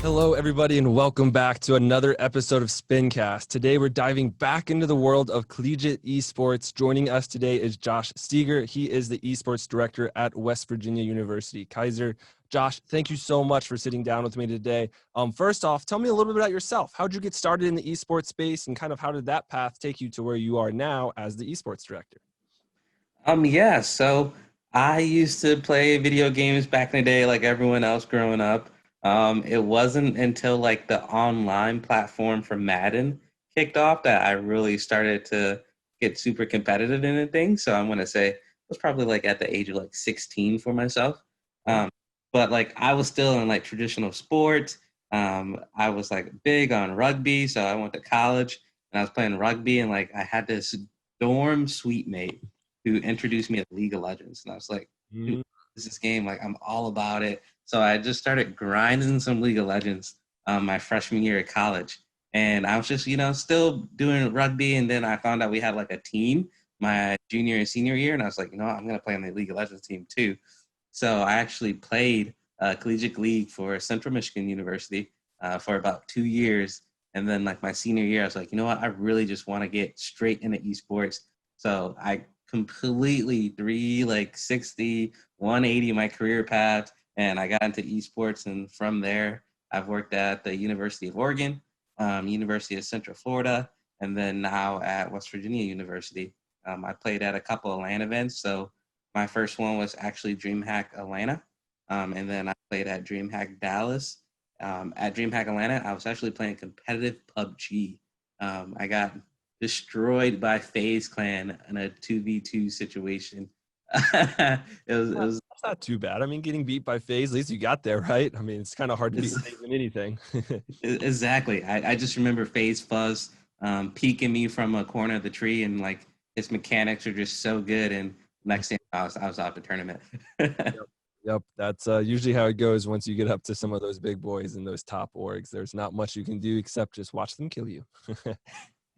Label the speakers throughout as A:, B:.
A: Hello, everybody, and welcome back to another episode of Spincast. Today, we're diving back into the world of collegiate esports. Joining us today is Josh STEGER. He is the esports director at West Virginia University Kaiser. Josh, thank you so much for sitting down with me today. First off, tell me a little bit about yourself. How did you get started in the esports space, and kind of how did that path take you to where you are now as the esports director?
B: So I used to play video games back in the day, like everyone else growing up. It wasn't until like the online platform for Madden kicked off that I really started to get super competitive in things. So I'm gonna say it was probably like at the age of like 16 for myself.
A: Wow.
B: Um, but like I was still in like traditional sports. I was like big on rugby, so I went to college and I was playing rugby, and like I had this dorm suite mate who introduced me to League of Legends. And I was like, dude,
A: Mm.
B: this game, like I'm all about it. So I just started grinding some League of Legends my freshman year at college. And I was just, still doing rugby. And then I found out we had like a team my junior and senior year. And I was like, I'm going to play on the League of Legends team too. So I actually played Collegiate League for Central Michigan University for about 2 years. And then like my senior year, I was like, you know what? I really just want to get straight into esports. So I completely 360 180 my career path, and I got into esports. And from there I've worked at the University of Oregon, University of Central Florida, and then now at West Virginia University. I played at a couple of LAN events. So my first one was actually DreamHack Atlanta, and then I played at DreamHack Dallas. At DreamHack Atlanta I was actually playing competitive PUBG. I got destroyed by FaZe Clan in a 2v2 situation. it was
A: That's not too bad. I mean, getting beat by FaZe, at least you got there, right? I mean, it's kind of hard to beat
B: it's,
A: FaZe in anything.
B: exactly. I just remember FaZe Fuzz peeking me from a corner of the tree, and like his mechanics are just so good. And next thing I was out the tournament.
A: Yep. Yep. That's usually how it goes once you get up to some of those big boys and those top orgs. There's not much you can do except just watch them kill you.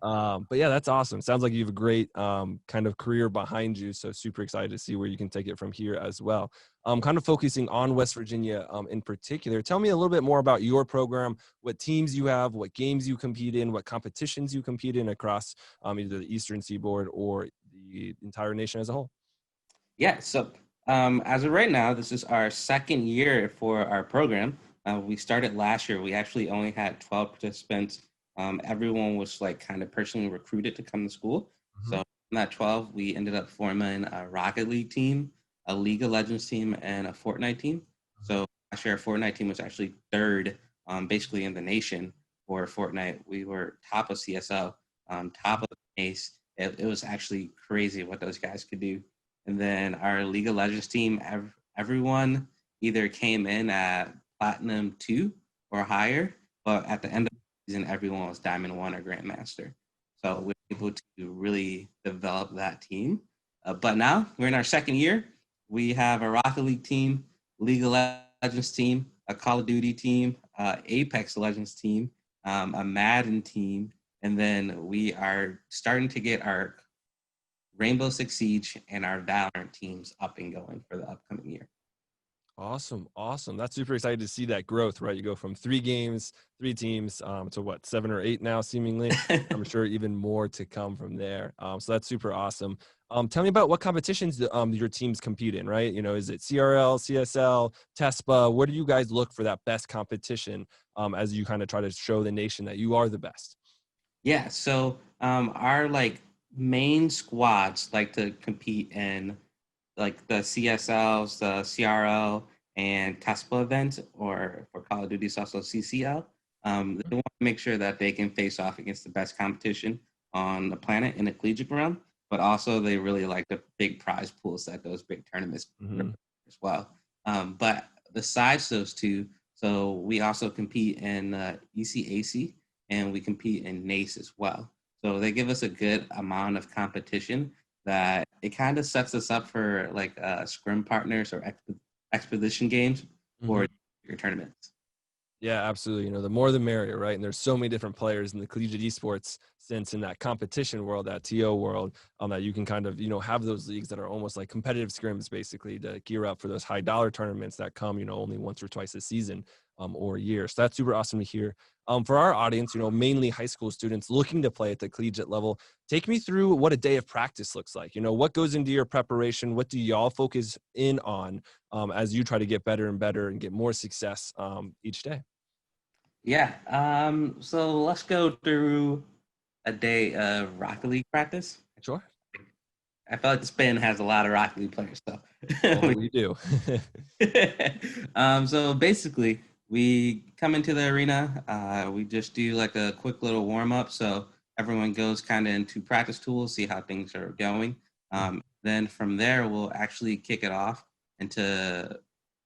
A: But yeah, that's awesome. Sounds like you have a great kind of career behind you. So super excited to see where you can take it from here as well. Kind of focusing on West Virginia in particular. Tell me a little bit more about your program, what teams you have, what games you compete in, what competitions you compete in across either the Eastern Seaboard or the entire nation as a whole.
B: Yeah, so as of right now, this is our second year for our program. We started last year. We actually only had 12 participants. Everyone was like kind of personally recruited to come to school.
A: Mhm.
B: So in that 12, we ended up forming a Rocket League team, a League of Legends team, and a Fortnite team. So last year, our Fortnite team was actually third, basically in the nation for Fortnite. We were top of CSL, top of ACE. It was actually crazy what those guys could do. And then our League of Legends team, everyone either came in at Platinum 2 or higher, but at the end of the season, everyone was Diamond 1 or Grandmaster. So we were able to really develop that team. But now we're in our second year. We have a Rocket League team, League of Legends team, a Call of Duty team, Apex Legends team, a Madden team, and then we are starting to get our Rainbow Six Siege and our Valorant teams up and going for the upcoming year.
A: Awesome. Awesome. That's super excited to see that growth, right? You go from 3 games, 3 teams, to what, 7 or 8 now, seemingly. I'm sure even more to come from there. So that's super awesome. Tell me about what competitions your teams compete in, right? You know, is it CRL, CSL, TESPA? Where do you guys look for that best competition as you kind of try to show the nation that you are the best?
B: Yeah, so our like main squads like to compete in like the CSLs, the CRL, and TESPA events, or for Call of Duty, it's also CCL. They want to make sure that they can face off against the best competition on the planet in the collegiate realm, but also they really like the big prize pools that those big tournaments
A: Mm-hmm.
B: as well. But besides those two, so we also compete in ECAC, and we compete in NACE as well. So they give us a good amount of competition that it kind of sets us up for like scrim partners or expedition games
A: Mm-hmm.
B: or your tournaments.
A: Yeah, absolutely. You know, the more the merrier, right? And there's so many different players in the collegiate esports sense in that competition world, that TO world, that you can kind of, have those leagues that are almost like competitive scrims basically to gear up for those high dollar tournaments that come, only once or twice a season. or year. So that's super awesome to hear. For our audience, mainly high school students looking to play at the collegiate level, take me through what a day of practice looks like. What goes into your preparation? What do y'all focus in on as you try to get better and better and get more success each day?
B: Yeah. So let's go through a day of Rocket League practice.
A: Sure.
B: I feel like the spin has a lot of Rocket League players, so.
A: Oh, we do.
B: So basically, we come into the arena. We just do like a quick little warm up, so everyone goes kind of into practice tools, see how things are going. Then from there, we'll actually kick it off into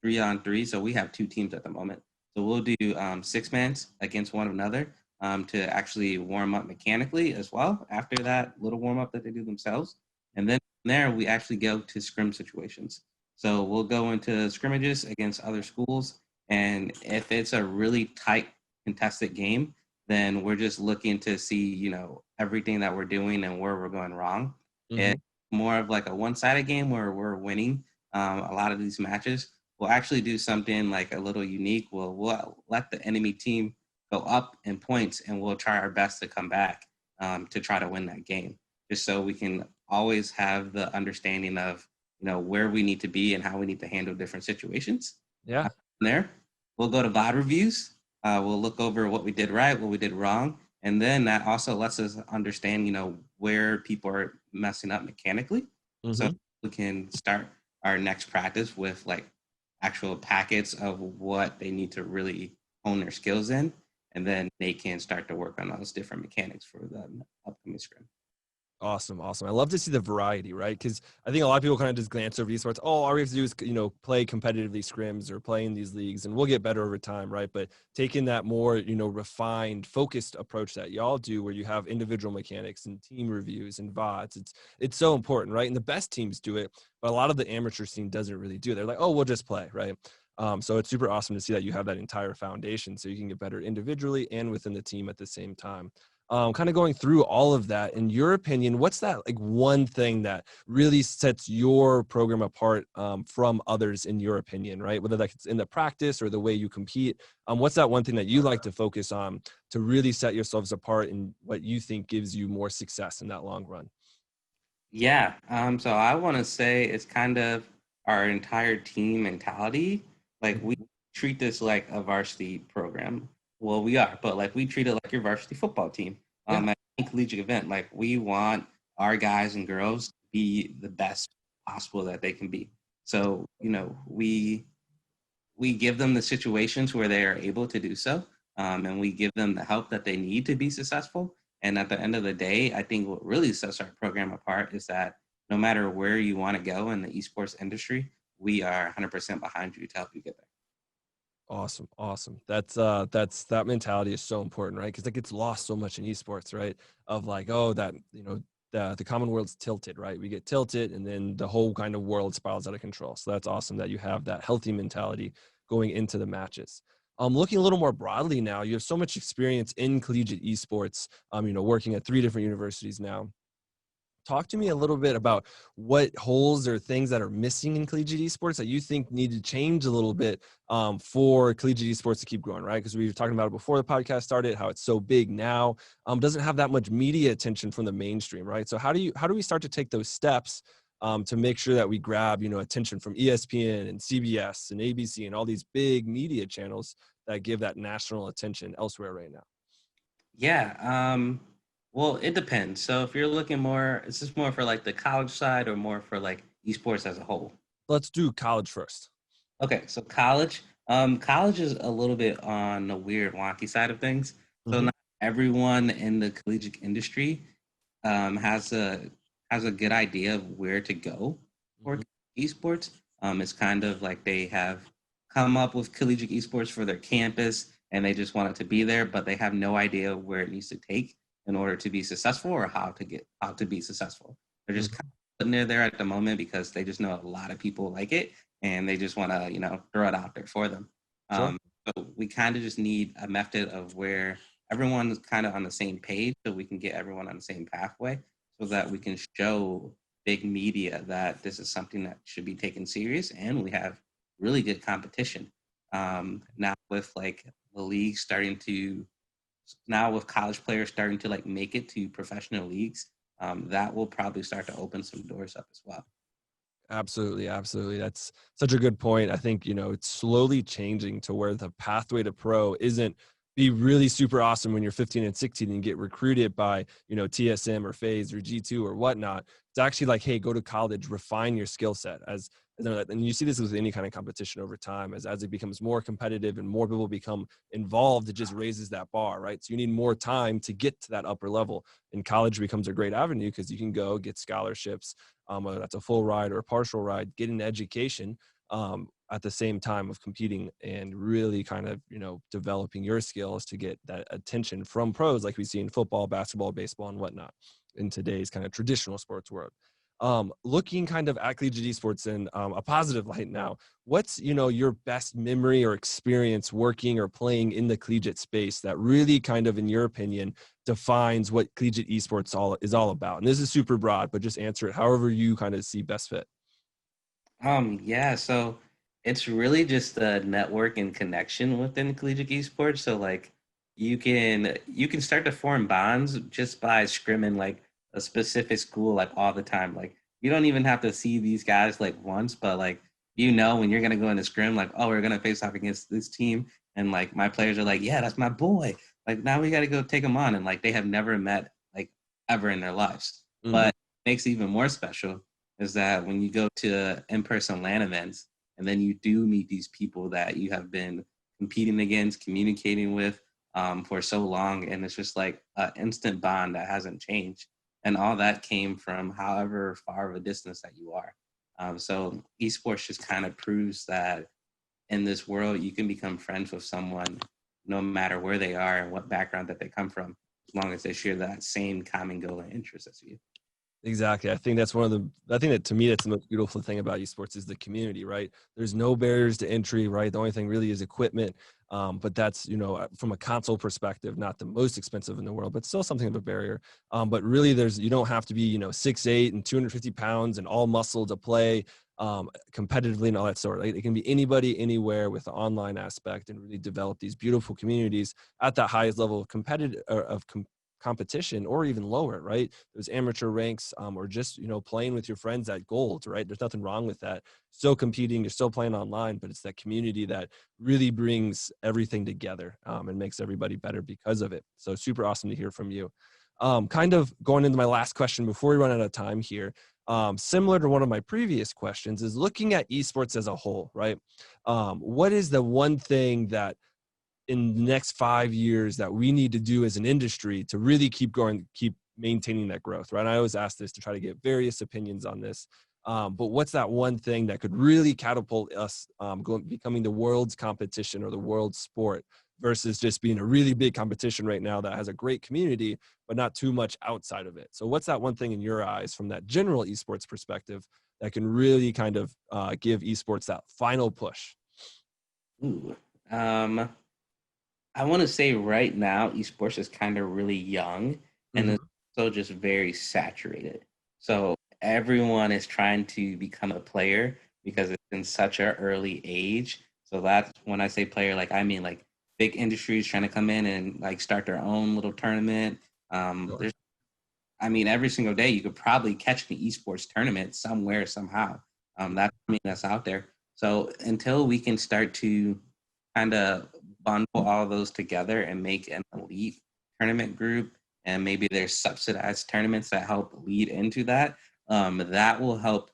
B: 3-on-3. So we have two teams at the moment. So we'll do 6-mans against one another to actually warm up mechanically as well. After that little warm up that they do themselves, and then from there we actually go to scrim situations. So we'll go into scrimmages against other schools, and if it's a really tight contested game, then we're just looking to see, everything that we're doing and where we're going wrong.
A: Mm-hmm.
B: It's more of like a one-sided game where we're winning a lot of these matches. We'll actually do something like a little unique. We'll let the enemy team go up in points, and we'll try our best to come back to try to win that game, just so we can always have the understanding of where we need to be and how we need to handle different situations.
A: Yeah.
B: From there, we'll go to VOD reviews. We'll look over what we did right, what we did wrong, and then that also lets us understand, where people are messing up mechanically, so
A: Mm-hmm.
B: we can start our next practice with like actual packets of what they need to really hone their skills in, and then they can start to work on those different mechanics for the upcoming scrim.
A: Awesome. Awesome. I love to see the variety, right? Because I think a lot of people kind of just glance over esports. Oh, all we have to do is, play competitively scrims or play in these leagues and we'll get better over time, right? But taking that more, refined, focused approach that y'all do where you have individual mechanics and team reviews and VODs, it's so important, right? And the best teams do it, but a lot of the amateur scene doesn't really do it. They're like, oh, we'll just play, right? So it's super awesome to see that you have that entire foundation so you can get better individually and within the team at the same time. Kind of going through all of that, in your opinion, what's that like one thing that really sets your program apart from others in your opinion, right? Whether that's in the practice or the way you compete. What's that one thing that you like to focus on to really set yourselves apart and what you think gives you more success in that long run?
B: Yeah. So I want to say it's kind of our entire team mentality. Like we treat this like a varsity program. Well, we are, but like we treat it like your varsity football team.
A: Yeah.
B: At any collegiate event, like we want our guys and girls to be the best possible that they can be. So we give them the situations where they are able to do so, and we give them the help that they need to be successful. And at the end of the day, I think what really sets our program apart is that no matter where you want to go in the esports industry, we are 100% behind you to help you get there.
A: Awesome. Awesome. That's that mentality is so important, right? Because it gets lost so much in esports, right? Of like, oh, that, the common world's tilted, right? We get tilted and then the whole kind of world spirals out of control. So that's awesome that you have that healthy mentality going into the matches. Looking a little more broadly now, you have so much experience in collegiate esports, working at 3 different universities now. Talk to me a little bit about what holes or things that are missing in collegiate esports that you think need to change a little bit for collegiate esports to keep growing, right? Because we were talking about it before the podcast started, how it's so big now, doesn't have that much media attention from the mainstream, right? So how do we start to take those steps to make sure that we grab, attention from ESPN and CBS and ABC and all these big media channels that give that national attention elsewhere right now?
B: Yeah. Well, it depends. So if you're looking more, is this more for like the college side or more for like esports as a whole?
A: Let's do college first.
B: Okay, so college. College is a little bit on the weird, wonky side of things. So
A: Mm-hmm.
B: not everyone in the collegiate industry has a good idea of where to go for
A: Mm-hmm.
B: esports. It's kind of like they have come up with collegiate esports for their campus, and they just want it to be there, but they have no idea where it needs to take in order to be successful or how to be successful. They're just kind
A: Mm-hmm.
B: of putting it there at the moment because they just know a lot of people like it, and they just want to throw it out there for them.
A: Sure.
B: Um, so we kind of just need a method of where everyone's kind of on the same page, so we can get everyone on the same pathway, so that we can show big media that this is something that should be taken serious, and we have really good competition. Now, with like the league starting to now with college players starting to like make it to professional leagues, that will probably start to open some doors up as well.
A: Absolutely, absolutely. That's such a good point. I think, it's slowly changing to where the pathway to pro isn't be really super awesome when you're 15 and 16 and get recruited by, TSM or FaZe or G2 or whatnot. It's actually like, hey, go to college, refine your skill set and you see this with any kind of competition over time as it becomes more competitive and more people become involved, it just raises that bar, right? So you need more time to get to that upper level. And college becomes a great avenue because you can go get scholarships, whether that's a full ride or a partial ride, get an education at the same time of competing and really kind of, developing your skills to get that attention from pros like we see in football, basketball, baseball, and whatnot in today's kind of traditional sports world. Looking kind of at collegiate esports in a positive light now, what's, your best memory or experience working or playing in the collegiate space that really kind of, in your opinion, defines what collegiate esports is all about? And this is super broad, but just answer it however you kind of see best fit.
B: Yeah, so it's really just the network and connection within collegiate esports. So like you can start to form bonds just by scrimming like a specific school like all the time. Like you don't even have to see these guys like once, but like when you're gonna go in a scrim, like, oh, we're gonna face off against this team, and like my players are like, yeah, that's my boy. Like now we gotta go take them on, and like they have never met like ever in their lives.
A: Mm-hmm.
B: But it makes it even more special is that when you go to in-person LAN events and then you do meet these people that you have been competing against, communicating with for so long, and it's just like an instant bond that hasn't changed. And all that came from however far of a distance that you are. So esports just kind of proves that in this world, you can become friends with someone no matter where they are and what background that they come from, as long as they share that same common goal and interest as you.
A: Exactly. I think I think that to me, that's the most beautiful thing about esports is the community, right? There's no barriers to entry, right? The only thing really is equipment. But that's, from a console perspective, not the most expensive in the world, but still something of a barrier. But really you don't have to be, 6'8" and 250 pounds and all muscle to play competitively and all that sort. Like, it can be anybody, anywhere with the online aspect and really develop these beautiful communities at that highest level of competition or even lower, right? There's amateur ranks or just, playing with your friends at gold, right? There's nothing wrong with that. Still competing, you're still playing online, but it's that community that really brings everything together and makes everybody better because of it. So super awesome to hear from you. Kind of going into my last question before we run out of time here, similar to one of my previous questions is looking at esports as a whole, right? What is the one thing that in the next 5 years that we need to do as an industry to really keep going, keep maintaining that growth, right? I always ask this to try to get various opinions on this. But what's that one thing that could really catapult us becoming the world's competition or the world's sport versus just being a really big competition right now that has a great community, but not too much outside of it? So what's that one thing in your eyes from that general esports perspective that can really kind of give esports that final push?
B: Ooh. Um, I want to say right now, esports is kind of really young and it's
A: Mm-hmm.
B: also just very saturated. So everyone is trying to become a player because it's in such an early age. So that's when I say player, like I mean like big industries trying to come in and like start their own little tournament.
A: Sure.
B: There's, I mean, every single day you could probably catch an esports tournament somewhere somehow. That's out there. So until we can start to kind of bundle all those together and make an elite tournament group, and maybe there's subsidized tournaments that help lead into that, that will help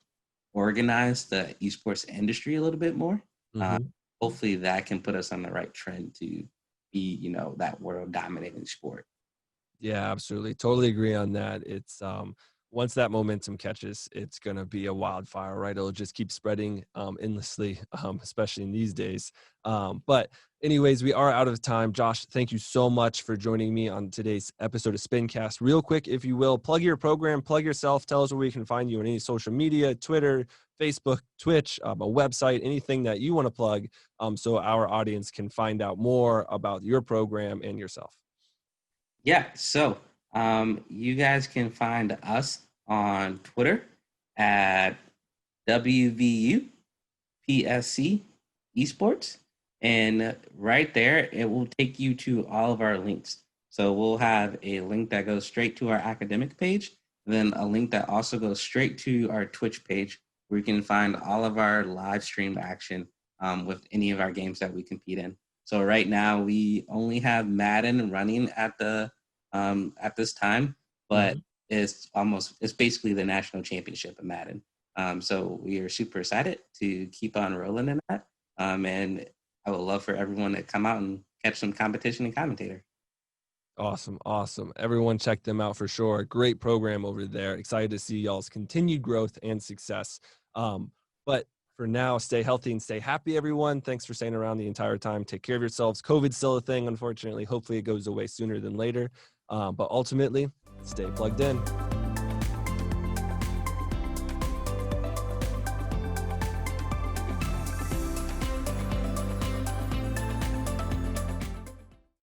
B: organize the esports industry a little bit more. Uh,
A: Mm-hmm.
B: Hopefully that can put us on the right trend to be, that world dominating sport.
A: Yeah, absolutely. Totally agree on that. It's once that momentum catches, it's gonna be a wildfire, right? It'll just keep spreading endlessly, especially in these days. But anyways, we are out of time. Josh, thank you so much for joining me on today's episode of Spincast. Real quick, if you will, plug your program, plug yourself, tell us where we can find you on any social media, Twitter, Facebook, Twitch, a website, anything that you want to plug, so our audience can find out more about your program and yourself.
B: Yeah, so you guys can find us on Twitter at WVU PSC Esports. And right there, it will take you to all of our links. So we'll have a link that goes straight to our academic page, then a link that also goes straight to our Twitch page, where you can find all of our live stream action with any of our games that we compete in. So right now we only have Madden running at this time, but
A: Mhm.
B: it's basically the national championship of Madden. So we are super excited to keep on rolling in that. And I would love for everyone to come out and catch some competition and commentator.
A: Awesome, awesome. Everyone check them out for sure. Great program over there. Excited to see y'all's continued growth and success. But for now, stay healthy and stay happy, everyone. Thanks for staying around the entire time. Take care of yourselves. COVID's still a thing, unfortunately. Hopefully it goes away sooner than later. But ultimately, stay plugged in.